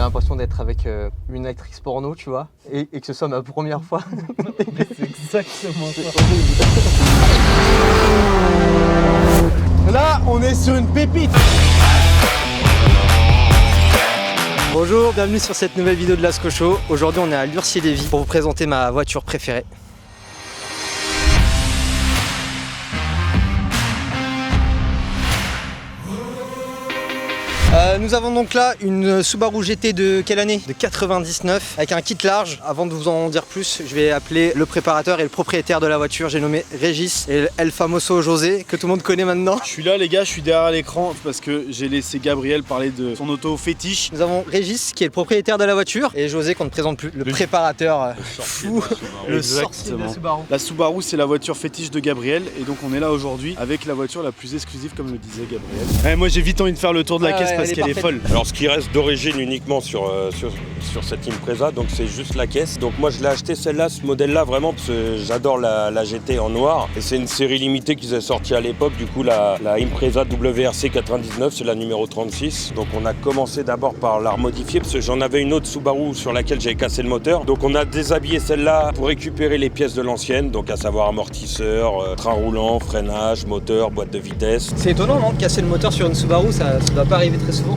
l'impression d'être avec une actrice porno, tu vois, et que ce soit ma première fois. C'est exactement ça. Là, on est sur une pépite. Bonjour, bienvenue sur cette nouvelle vidéo de Lascaux Show. Aujourd'hui, on est à Lurcy-Lévis pour vous présenter ma voiture préférée. Nous avons donc là une Subaru GT de quelle année? De 99 avec un kit large. Avant de vous en dire plus, je vais appeler le préparateur et le propriétaire de la voiture. J'ai nommé Régis et El Famoso José que tout le monde connaît maintenant. Je suis là les gars, je suis derrière l'écran parce que j'ai laissé Gabriel parler de son auto fétiche. Nous avons Régis qui est le propriétaire de la voiture et José qu'on ne présente plus, le préparateur fou, le sorcier de la Subaru. La Subaru c'est la voiture fétiche de Gabriel et donc on est là aujourd'hui avec la voiture la plus exclusive comme le disait Gabriel. Moi j'ai vite envie de faire le tour de la caisse parce qu'elle est folle. Alors ce qui reste d'origine uniquement sur cette Impreza, donc c'est juste la caisse. Donc moi je l'ai acheté celle-là, ce modèle-là vraiment parce que j'adore la GT en noir. Et c'est une série limitée qu'ils avaient sortie à l'époque, du coup la Impreza WRC 99, c'est la numéro 36. Donc on a commencé d'abord par la remodifier parce que j'en avais une autre Subaru sur laquelle j'avais cassé le moteur. Donc on a déshabillé celle-là pour récupérer les pièces de l'ancienne, donc à savoir amortisseur, train roulant, freinage, moteur, boîte de vitesse. C'est étonnant non, de casser le moteur sur une Subaru, ça doit pas arriver très souvent.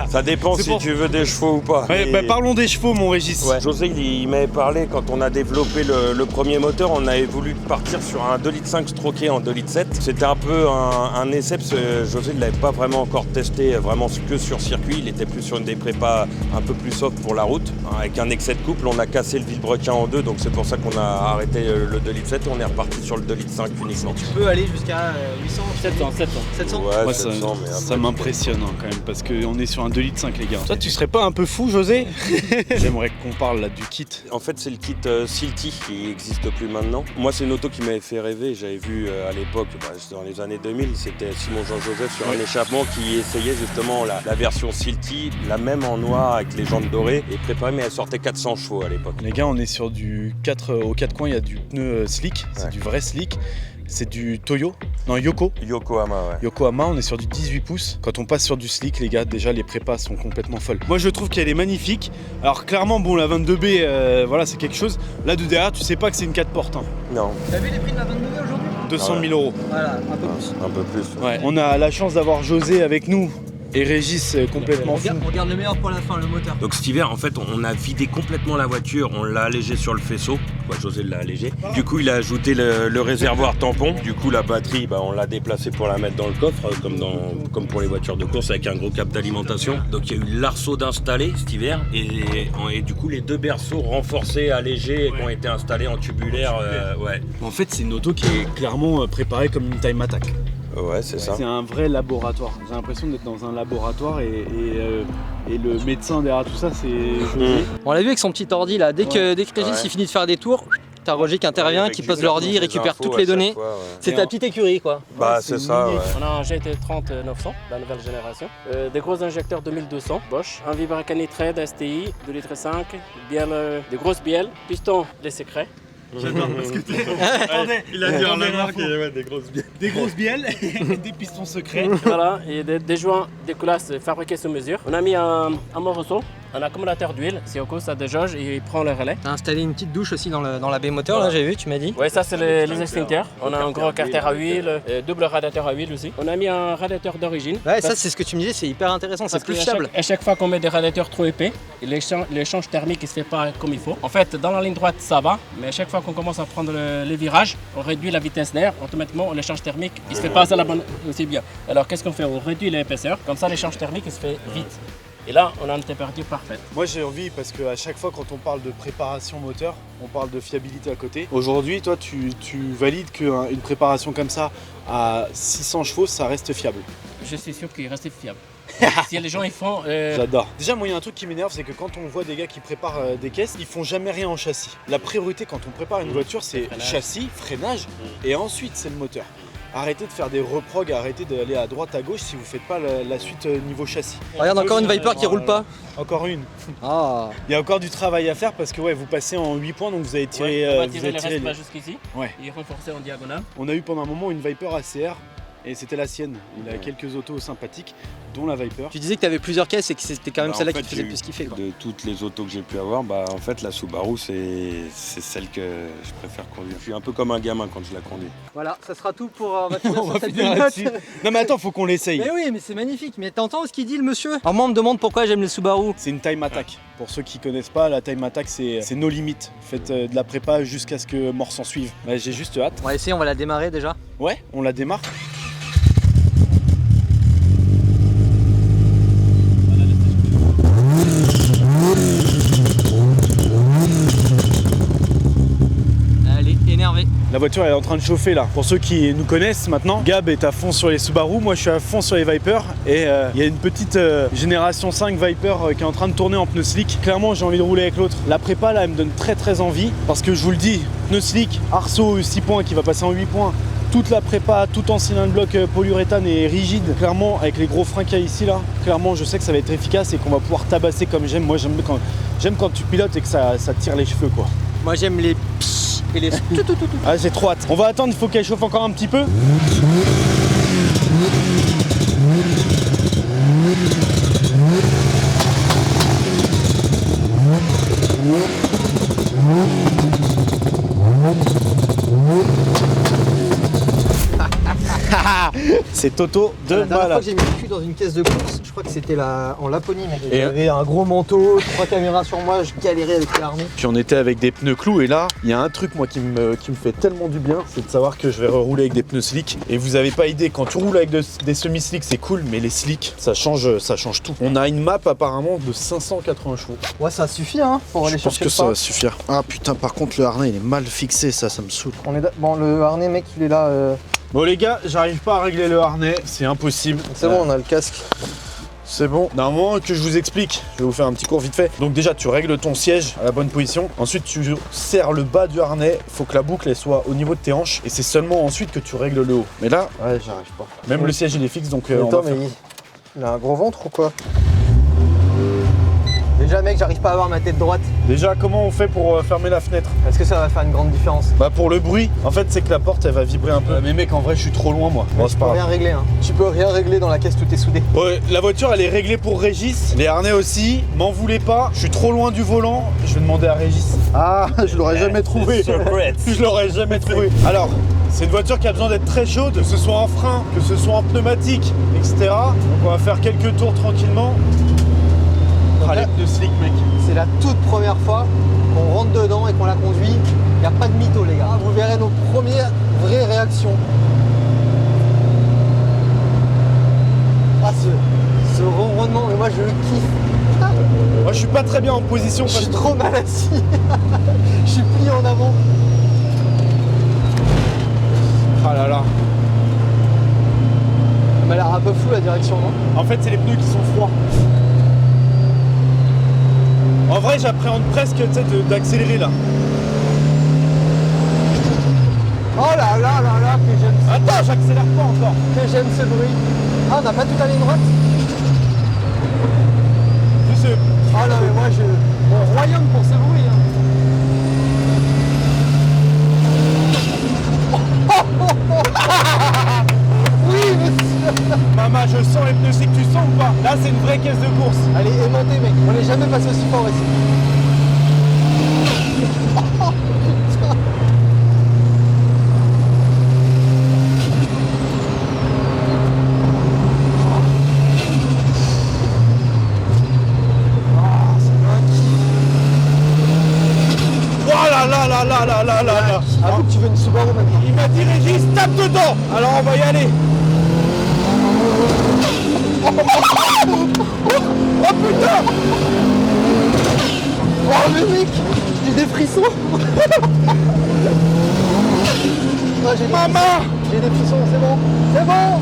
Ça dépend si tu veux des chevaux ou pas. Ouais, parlons des chevaux mon Régis. Ouais. José il m'avait parlé quand on a développé le premier moteur, on avait voulu partir sur un 2,5 litres stroké en 2,7 litres. C'était un peu un essai parce que José ne l'avait pas vraiment encore testé vraiment que sur circuit, il était plus sur des prépas un peu plus soft pour la route. Avec un excès de couple, on a cassé le vilebrequin en deux, donc c'est pour ça qu'on a arrêté le 2,7 litres et on est reparti sur le 2,5 litres uniquement. Tu peux aller jusqu'à 800, 700. Ouais, ça 700, mais ça m'impressionne quand même parce qu'on est sur un 2,5 litres les gars. Toi tu serais pas un peu fou José? J'aimerais qu'on parle là du kit. En fait c'est le kit Silty qui n'existe plus maintenant. Moi c'est une auto qui m'avait fait rêver, j'avais vu à l'époque, dans les années 2000, c'était Simon Jean-Joseph sur un échappement qui essayait justement la version Silty, la même en noir avec les jantes dorées et préparée, mais elle sortait 400 chevaux à l'époque. Les gars on est sur du 4 aux 4 coins, il y a du pneu slick, c'est du vrai slick. C'est du Yokohama, ouais. Yokohama, on est sur du 18 pouces. Quand on passe sur du slick, les gars, déjà les prépas sont complètement folles. Moi je trouve qu'elle est magnifique. Alors clairement, bon, la 22B, voilà, c'est quelque chose. Là de derrière, tu sais pas que c'est une 4 portes. Hein. Non. T'as vu les prix de la 22B aujourd'hui? 200 000 euros. Voilà, un peu plus. Un peu plus. Ouais. On a la chance d'avoir José avec nous. Et Régis complètement fou. On regarde le meilleur pour la fin, le moteur. Donc cet hiver, en fait, on a vidé complètement la voiture, on l'a allégé sur le faisceau. José l'a allégé. Du coup, il a ajouté le réservoir tampon. Du coup, la batterie, on l'a déplacée pour la mettre dans le coffre, comme pour les voitures de course avec un gros câble d'alimentation. Donc il y a eu l'arceau d'installer cet hiver. Et du coup, les deux berceaux renforcés, allégés, qui ont été installés en tubulaire. Ouais. En fait, c'est une auto qui est clairement préparée comme une time attack. Ouais, c'est ça. C'est un vrai laboratoire. J'ai l'impression d'être dans un laboratoire et le médecin derrière tout ça, c'est José. On l'a vu avec son petit ordi là. Dès que Régis il finit de faire des tours, t'as Roger qui intervient, qui pose l'ordi, il récupère toutes les données. C'est ta petite écurie quoi. Bah c'est ça. Ouais. On a un GT30 900, la nouvelle génération. Des gros injecteurs 2200 Bosch. Un Vibracani Trade STI, 2,5 litres. Des grosses bielles. Piston, des secrets. J'adore parce que il a dit en amont des grosses bielles. Des grosses bielles et des pistons secrets. Voilà, et des joints des coulasses fabriqués sur mesure. On a mis un Moroso, un accumulateur d'huile. Si au coup ça déjauge, il prend le relais. T'as installé une petite douche aussi dans la baie moteur, là j'ai vu, tu m'as dit. Oui, ça c'est les extincteurs. On a un gros carter à huile, double radiateur à huile aussi. On a mis un radiateur d'origine. Ouais, ça c'est ce que tu me disais, c'est hyper intéressant, c'est plus fiable. À chaque fois qu'on met des radiateurs trop épais, l'échange thermique il se fait pas comme il faut. En fait, dans la ligne droite ça va, mais à chaque fois qu'on commence à prendre les virages, on réduit la vitesse d'air, automatiquement l'échange thermique il se fait pas à la bonne aussi bien. Alors qu'est-ce qu'on fait? On réduit l'épaisseur, comme ça l'échange thermique il se fait vite. Et là, on a une température parfaite. Moi, j'ai envie parce qu'à chaque fois, quand on parle de préparation moteur, on parle de fiabilité à côté. Aujourd'hui, toi, tu valides qu'une préparation comme ça à 600 chevaux, ça reste fiable. Je suis sûr qu'il reste fiable. Si les gens ils font. J'adore. Déjà, moi, il y a un truc qui m'énerve, c'est que quand on voit des gars qui préparent des caisses, ils font jamais rien en châssis. La priorité quand on prépare une voiture, c'est châssis, freinage, et ensuite c'est le moteur. Arrêtez de faire des reprogs, arrêtez d'aller à droite à gauche si vous faites pas la suite niveau châssis. Regarde encore une Viper qui roule pas. Encore une. Ah. Il y a encore du travail à faire parce que vous passez en 8 points donc vous avez tiré. On va tirer les restes jusqu'ici. Ouais. Et renforcer en diagonale. On a eu pendant un moment une Viper ACR et c'était la sienne. Il a quelques autos sympathiques, dont la Viper. Tu disais que tu avais plusieurs caisses et que c'était quand même Bah, celle-là en fait, qui te faisait le plus kiffer, quoi. De toutes les autos que j'ai pu avoir, bah en fait la Subaru c'est celle que je préfère conduire. Je suis un peu comme un gamin quand je la conduis. Voilà, ça sera tout pour on va finir On sur va cette finir note. là-dessus. Non mais attends, faut qu'on l'essaye. Mais oui, mais c'est magnifique. Mais t'entends ce qu'il dit le monsieur? Alors moi on me demande pourquoi j'aime les Subaru. C'est une time attack. Pour ceux qui connaissent pas, la time attack c'est nos limites. Faites de la prépa jusqu'à ce que mort s'en suive. Bah, j'ai juste hâte. On va essayer, on va la démarrer déjà. Ouais, on la démarre. Elle est énervée. La voiture elle est en train de chauffer là. Pour ceux qui nous connaissent maintenant, Gab est à fond sur les Subaru, moi je suis à fond sur les Viper. Et il y a une petite génération 5 Viper qui est en train de tourner en pneus slick. Clairement j'ai envie de rouler avec l'autre. La prépa là elle me donne très envie. Parce que je vous le dis, pneus slick, Arceau 6 points qui va passer en 8 points. Toute la prépa, tout en cylindre bloc polyuréthane et rigide. Clairement avec les gros freins qu'il y a ici là, clairement je sais que ça va être efficace et qu'on va pouvoir tabasser comme j'aime. Moi j'aime quand tu pilotes et que ça tire les cheveux quoi. Moi j'aime les psh et les Ah j'ai trop hâte. On va attendre, il faut qu'elle chauffe encore un petit peu. C'est Toto de La dernière fois malade. que j'ai mis le cul dans une caisse de course, je crois que c'était en Laponie, mec. Et- J'avais un gros manteau, 3 caméras sur moi, je galérais avec l'armée. Puis on était avec des pneus clous et là, il y a un truc moi qui me fait tellement du bien, c'est de savoir que je vais rerouler avec des pneus slick. Et vous avez pas idée, quand tu roules avec des semi-slick c'est cool, mais les slick, ça change tout. On a une map apparemment de 580 chevaux. Ouais, ça suffit, hein, pour aller Je pense chercher que le ça pas. va suffire. Ah putain, par contre le harnais il est mal fixé, ça me saoule. Bon, le harnais, mec, il est là. Bon les gars, j'arrive pas à régler le harnais, c'est impossible. C'est bon, on a le casque. C'est bon. Normalement que je vous explique, je vais vous faire un petit cours vite fait. Donc déjà tu règles ton siège à la bonne position. Ensuite tu serres le bas du harnais. Faut que la boucle elle soit au niveau de tes hanches. Et c'est seulement ensuite que tu règles le haut. Mais là, Ouais, j'arrive pas. même le siège il est fixe donc on Attends, va faire. mais il a un gros ventre ou quoi? Déjà, mec, j'arrive pas à avoir ma tête droite. Déjà comment on fait pour fermer la fenêtre? Est-ce que ça va faire une grande différence? Bah pour le bruit, en fait c'est que la porte elle va vibrer un peu. Mais mec en vrai je suis trop loin moi. Bon c'est Tu pas peux grave. rien régler, hein. Tu peux rien régler dans la caisse, tout est soudé. Ouais, la voiture elle est réglée pour Régis, les harnais aussi, m'en voulez pas, je suis trop loin du volant, je vais demander à Régis. Ah, je l'aurais jamais trouvé. Je l'aurais jamais trouvé. Alors, c'est une voiture qui a besoin d'être très chaude, que ce soit en frein, que ce soit en pneumatique, etc. Donc on va faire quelques tours tranquillement. Ah les pneus slick mec. C'est la toute première fois qu'on rentre dedans et qu'on la conduit. Il n'y a pas de mytho, les gars. Vous verrez nos premières vraies réactions. Ah, ce ronronnement, mais moi je le kiffe. Moi je suis pas très bien en position Je parce suis que... trop mal assis. Je suis plié en avant. Ah là là. Elle m'a l'air un peu flou la direction, non? En fait c'est les pneus qui sont froids. En vrai j'appréhende presque tu sais, d'accélérer là. Oh là là là là, que j'aime ça. Attends, j'accélère pas encore. Que j'aime ce bruit. Ah, on n'a pas tout à ligne droite? Je sais. Ah non, mais moi je. Mon royaume pour ce bruit. Hein. Oui, monsieur. Maman, je sens les pneus slick, tu sens ou pas? Là, c'est une vraie caisse de course. Elle est aimantée, mec. On n'est jamais passé aussi fort ici. Oh, putain. Ah, c'est un kiff. Oh là là là là là là là là. Avoue que tu veux une Subaru maintenant. Il m'a dit Régis, tape dedans. Alors on va y aller. Oh putain. Oh, mais mec, j'ai des frissons. Ah, j'ai des Maman. frissons. J'ai des frissons, c'est bon. C'est bon.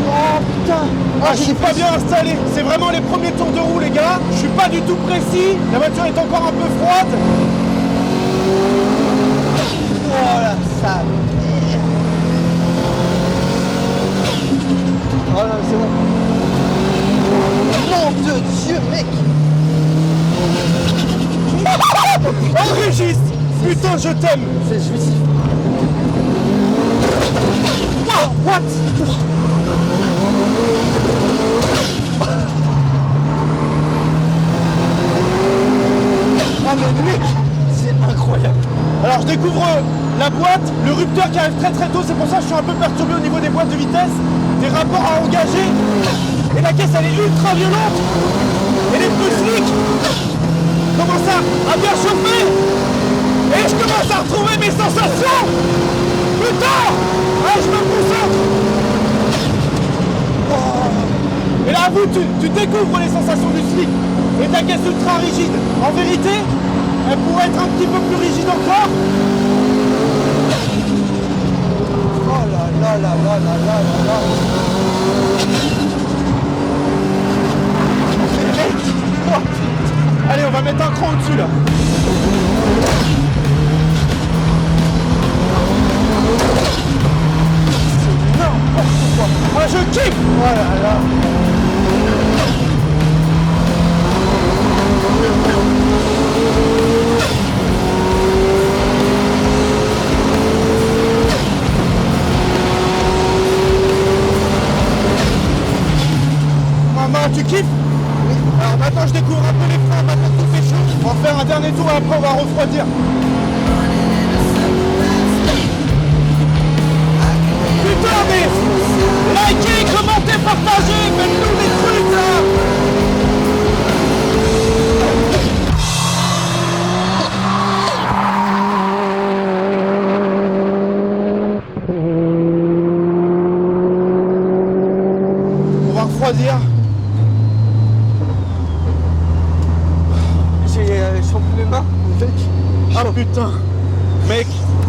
Oh putain. Ah, je suis pas bien installé. C'est vraiment les premiers tours de roue les gars. Je suis pas du tout précis. La voiture est encore un peu froide. Oh la sale. Oh là, c'est bon. Nom de Dieu, mec. Oh Régis! Putain, je t'aime! C'est jouissif. Oh, what? Ah mais mec, c'est incroyable. Alors je découvre la boîte, le rupteur qui arrive très très tôt, c'est pour ça que je suis un peu perturbé au niveau des boîtes de vitesse, des rapports à engager, et la caisse elle est ultra violente, et les pneus slick commencent à bien chauffer, et je commence à retrouver mes sensations. Putain! Ah, je me concentre. Oh. Et là, vous, tu découvres les sensations du slick, et ta caisse ultra rigide. En vérité, elle pourrait être un petit peu plus rigide encore. Oh là là là là là là là là. Allez, on va mettre un cran au-dessus là. C'est n'importe quoi. Ah, je kiffe. Oh là là. Maman, tu kiffes? Oui. Alors maintenant je découvre un peu les freins, maintenant tout fait chaud. On va faire un dernier tour et après on va refroidir. Putain mais likez, commentez, partagez, faites-nous des trucs là. On va refroidir. Je sens plus mes mains, mec. Ah putain, mec,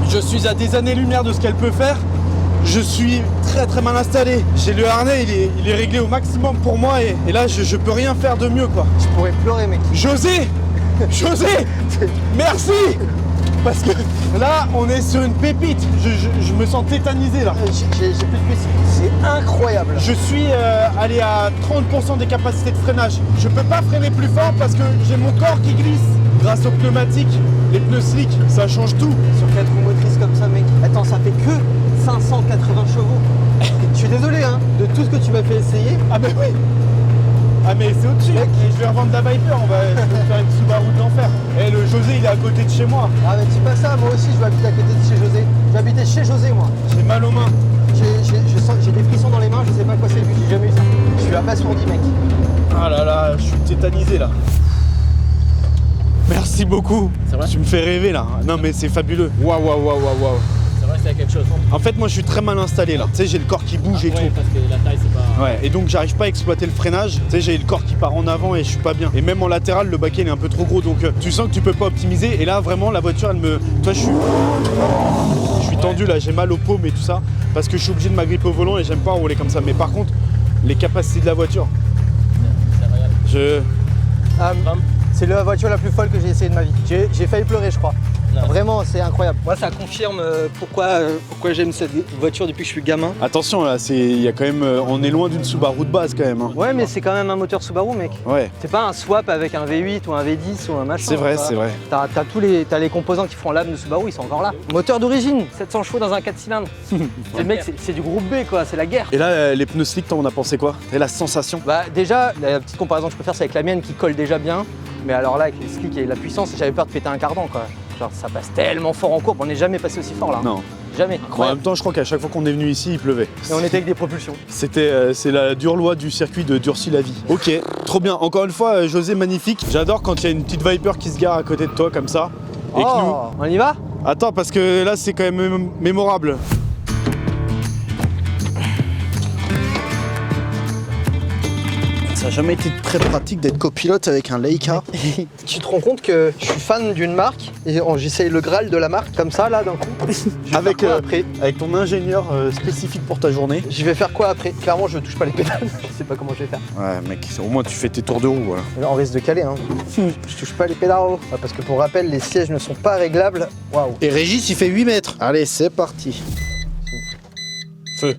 je suis à des années-lumière de ce qu'elle peut faire. Je suis très très mal installé. J'ai le harnais, il est réglé au maximum pour moi et là je peux rien faire de mieux quoi. Je pourrais pleurer, mec. José, merci. Parce que là on est sur une pépite. Je me sens tétanisé là. J'ai plus de cuisses. C'est incroyable. Je suis allé à 30% des capacités de freinage. Je peux pas freiner plus fort parce que j'ai mon corps qui glisse. Grâce aux pneumatiques, les pneus slick, ça change tout. Sur 4 roues motrices comme ça, mec. Attends, ça fait que 580 chevaux. Je suis désolé, hein, de tout ce que tu m'as fait essayer. Ah mais oui. Ah mais c'est au-dessus. Et je vais revendre la Viper, je vais faire une Subaru de l'enfer. Et le José, il est à côté de chez moi. Ah mais dis pas ça, moi aussi je vais habiter à côté de chez José. Je vais habiter chez José, moi. J'ai mal aux mains. J'ai des frissons dans les mains, je sais pas quoi c'est le but, j'ai jamais eu ça. Je suis abasourdi, mec. Ah là là, je suis tétanisé là. Merci beaucoup. C'est vrai? Tu me fais rêver là. Non mais c'est fabuleux. Waouh. C'est vrai que c'est quelque chose. En fait moi je suis très mal installé là. Tu sais j'ai le corps qui bouge et tout. Parce que la taille c'est pas... Ouais, et donc j'arrive pas à exploiter le freinage. Tu sais j'ai le corps qui part en avant et je suis pas bien. Et même en latéral le baquet il est un peu trop gros donc tu sens que tu peux pas optimiser. Et là vraiment la voiture elle me... Toi je suis tendu là, j'ai mal aux paumes et tout ça. Parce que je suis obligé de m'agripper au volant et j'aime pas rouler comme ça. Mais par contre les capacités de la voiture. C'est regarde. C'est la voiture la plus folle que j'ai essayé de ma vie. J'ai failli pleurer, je crois. Non. Vraiment, c'est incroyable. Moi, ça confirme pourquoi j'aime cette voiture depuis que je suis gamin. Attention là, il y a quand même, on est loin d'une Subaru de base quand même. Hein. Ouais, mais c'est quand même un moteur Subaru, mec. Ouais. C'est pas un swap avec un V8 ou un V10 ou un machin. C'est vrai, quoi. c'est vrai. T'as les composants qui font l'âme de Subaru, ils sont encore là. Moteur d'origine, 700 chevaux dans un 4 cylindres. Le mec, c'est du groupe B, quoi, c'est la guerre. Et là, les pneus slick, t'en as pensé quoi? Et la sensation? Bah déjà, la petite comparaison que je peux faire, c'est avec la mienne qui colle déjà bien. Mais alors là, avec les slicks et la puissance, j'avais peur de péter un cardan, quoi. Genre, ça passe tellement fort en courbe, on n'est jamais passé aussi fort là. Non. Jamais. En Incroyable. même temps, je crois qu'à chaque fois qu'on est venu ici, il pleuvait. Et on était avec des propulsions. C'est la dure loi du circuit de Durcy-la-Vie. Ok, trop bien. Encore une fois, José, magnifique. J'adore quand il y a une petite Viper qui se gare à côté de toi comme ça. Et que nous... On y va? Attends, parce que là, c'est quand même mémorable. Ça n'a jamais été très pratique d'être copilote avec un Leica. Tu te rends compte que je suis fan d'une marque et j'essaye le Graal de la marque comme ça là d'un coup. Avec, après avec ton ingénieur spécifique pour ta journée. Je vais faire quoi après? Clairement je touche pas les pédales, je sais pas comment je vais faire. Ouais mec, au moins tu fais tes tours de roue. Voilà. Et là on risque de caler hein. Je touche pas les pédales. Ah, parce que pour rappel les sièges ne sont pas réglables. Waouh. Et Régis il fait 8 mètres. Allez c'est parti. Feu.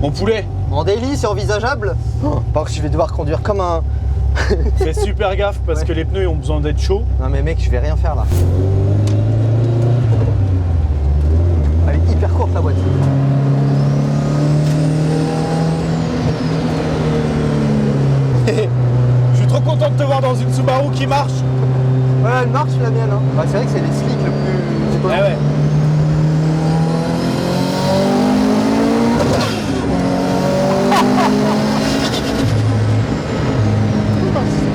Mon poulet, En daily, c'est envisageable. Par contre, je vais devoir conduire comme un... Fais super gaffe parce que les pneus ont besoin d'être chauds. Non mais mec, je vais rien faire là. Elle est hyper courte la boîte. Je suis trop content de te voir dans une Subaru qui marche. Ouais, elle marche la mienne. Hein. Bah, c'est vrai que c'est les slicks le plus... Ouais, ouais.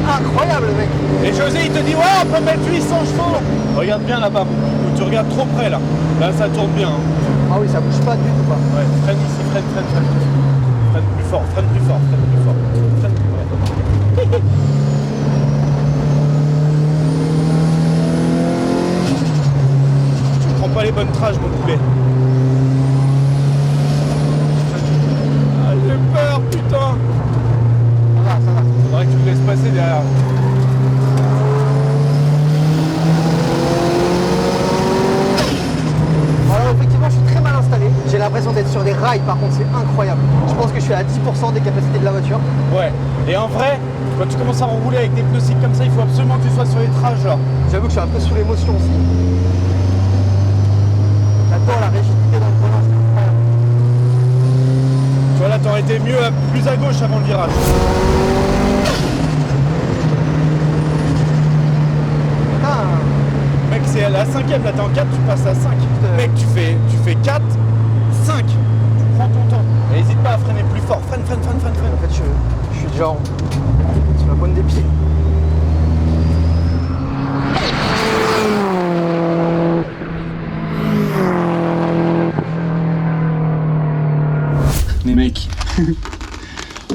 Incroyable mec. Et José il te dit ouais on peut mettre 800 chevaux. Regarde bien là-bas, tu regardes trop près là. Là ça tourne bien. Hein. Ah oui, ça bouge pas du tout quoi. Ouais, freine ici, freine. Freine plus fort, freine plus fort. Freine plus fort. Tu prends pas les bonnes trages mon poulet. Ah, j'ai peur putain. Ça va. Faudrait que tu me laisses passer derrière. Alors effectivement, je suis très mal installé. J'ai l'impression d'être sur des rails, par contre, c'est incroyable. Je pense que je suis à 10% des capacités de la voiture. Ouais. Et en vrai, quand tu commences à rouler avec des pneus cycles comme ça, il faut absolument que tu sois sur les trages là. J'avoue que je suis un peu sous l'émotion aussi. J'adore la rigidité dans le volant, c'est incroyable. Tu vois là, t'aurais été mieux plus à gauche avant le virage. Putain. Mec, c'est à la 5ème, là t'es en 4, tu passes à 5. Mec, tu fais 4, 5. Tu prends ton temps. Et n'hésite pas à freiner plus fort. Freine. En fait, je suis déjà sur la pointe des pieds. Mais mec,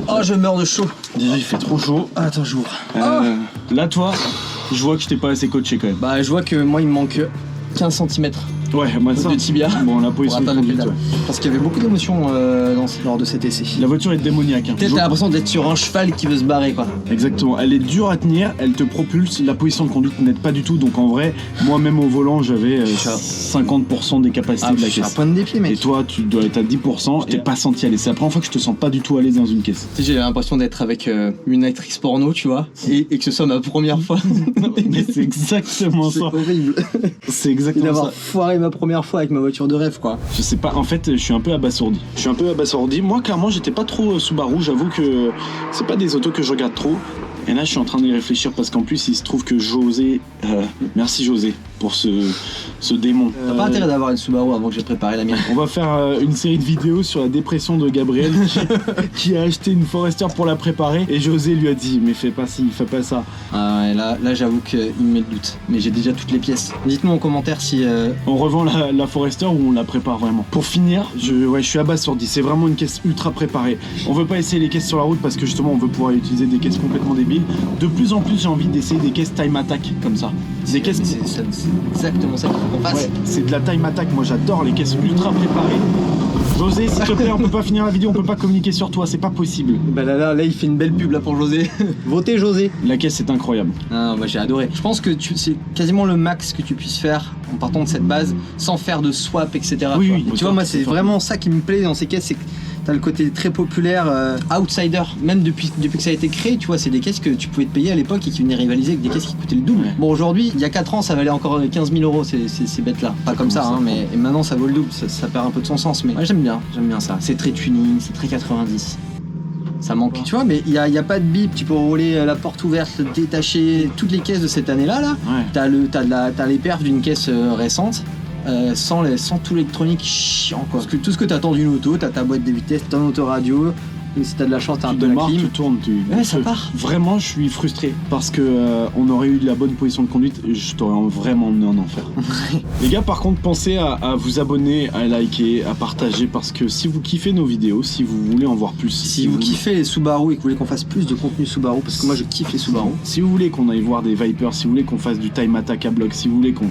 Oh, je meurs de chaud. déjà il fait trop chaud. Ah, attends, j'ouvre. Là toi, je vois que je t'ai pas assez coaché quand même. Bah, je vois que moi, il me manque 15 cm. Ouais, moi ça. De tibia. Bon, la position de Pour atteindre conduite, la pédale. ouais. Parce qu'il y avait beaucoup d'émotions lors de cet essai. La voiture est démoniaque. Hein. Peut-être t'as l'impression d'être sur un cheval qui veut se barrer quoi. Exactement, elle est dure à tenir, elle te propulse, la position de conduite n'aide pas du tout, donc en vrai, moi-même au volant, j'avais 50% des capacités de la je suis à caisse. pointe des pieds mec. Et toi, tu dois être à 10%, je t'ai pas senti aller. C'est la première fois que je te sens pas du tout à l'aise dans une caisse. Tu sais, j'ai l'impression d'être avec une actrice porno, tu vois, et que ce soit ma première fois. Mais c'est exactement C'est ça. horrible. C'est Et exactement d'avoir ça. foiré ma première fois avec ma voiture de rêve quoi. Je sais pas, en fait, je suis un peu abasourdi. Moi, clairement, j'étais pas trop Subaru. J'avoue que c'est pas des autos que je regarde trop. Et là, je suis en train d'y réfléchir parce qu'en plus, il se trouve que José. Merci José pour ce démon. T'as pas intérêt d'avoir une Subaru avant que j'ai préparé la mienne. On va faire une série de vidéos sur la dépression de Gabriel qui a acheté une Forester pour la préparer. Et José lui a dit mais fais pas ci, fais pas ça. Ah ouais, là j'avoue qu'il me met le doute. Mais j'ai déjà toutes les pièces. Dites-moi en commentaire si... On revend la Forester ou on la prépare vraiment. Pour finir, je suis abasourdi. C'est vraiment une caisse ultra préparée. On veut pas essayer les caisses sur la route parce que justement on veut pouvoir utiliser des caisses complètement débiles. De plus en plus j'ai envie d'essayer des caisses time attack comme ça. Des caisses... C'est exactement ça qu'il faut qu'on fasse. Ouais, c'est de la time attack. Moi j'adore les caisses ultra préparées. José, s'il te plaît, on peut pas finir la vidéo, on peut pas communiquer sur toi, c'est pas possible. Bah là, il fait une belle pub là pour José. Votez José. La caisse est incroyable. Ah, moi j'ai adoré. Je pense que c'est quasiment le max que tu puisses faire en partant de cette base sans faire de swap, etc. Oui, tu vois, moi c'est vraiment ça qui me plaît dans ces caisses, c'est que t'as le côté très populaire, outsider. Même depuis que ça a été créé, tu vois, c'est des caisses que tu pouvais te payer à l'époque et qui venaient rivaliser avec des caisses qui coûtaient le double. Ouais. Bon, aujourd'hui, il y a 4 ans, ça valait encore 15 000 euros ces bêtes-là. Pas comme ça, hein, mais et maintenant ça vaut le double, ça perd un peu de son sens. Mais ouais, j'aime bien ça. C'est très tuning, c'est très 90. Ça manque. Tu vois, mais il y a pas de bip, tu peux rouler la porte ouverte, détacher toutes les caisses de cette année-là. Ouais. T'as les perfs d'une caisse récente. Sans tout l'électronique chiant quoi. Parce que tout ce que t'attends d'une auto, t'as ta boîte de vitesse, ton autoradio, et si t'as de la chance t'as un Tu peu la démarres, clim. tu tournes, Ouais, ça part. Vraiment, je suis frustré parce que on aurait eu de la bonne position de conduite, je t'aurais vraiment emmené en enfer. Les gars, par contre, pensez à vous abonner, à liker, à partager parce que si vous kiffez nos vidéos, si vous voulez en voir plus, Si vous kiffez les Subaru et que vous voulez qu'on fasse plus de contenu Subaru, parce que moi je kiffe les Subaru. Si vous voulez qu'on aille voir des Vipers, si vous voulez qu'on fasse du time attack à bloc, si vous voulez qu'on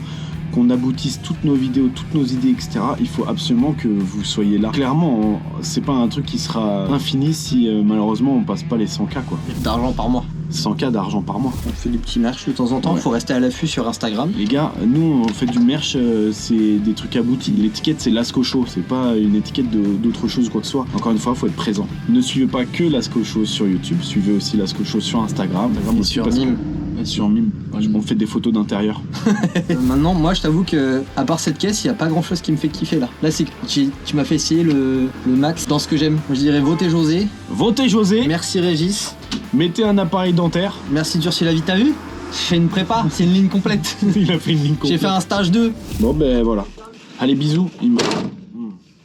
aboutisse toutes nos vidéos, toutes nos idées, etc. Il faut absolument que vous soyez là. Clairement, c'est pas un truc qui sera infini si malheureusement on passe pas les 100K quoi. D'argent par mois. 100K d'argent par mois. On fait du petit merch de temps en temps, Ouais. faut rester à l'affût sur Instagram. Les gars, nous on fait du merch, c'est des trucs aboutis. L'étiquette c'est Lasco Show, c'est pas une étiquette d'autre chose ou quoi que ce soit. Encore une fois, faut être présent. Ne suivez pas que Lasco Show sur YouTube, suivez aussi Lasco Show sur Instagram. Et aussi sur parce que- Mime. Et sur Mime. On fait des photos d'intérieur. Maintenant, moi je t'avoue que, à part cette caisse, il n'y a pas grand chose qui me fait kiffer là. Là, c'est que tu m'as fait essayer le max dans ce que j'aime. Moi je dirais votez José. Votez José, Merci Régis. mettez un appareil dentaire. Merci Dursilavie, t'as vu? J'ai fait une prépa, c'est une ligne complète. Il a fait une ligne complète. J'ai fait un stage 2. Bon ben voilà. Allez bisous.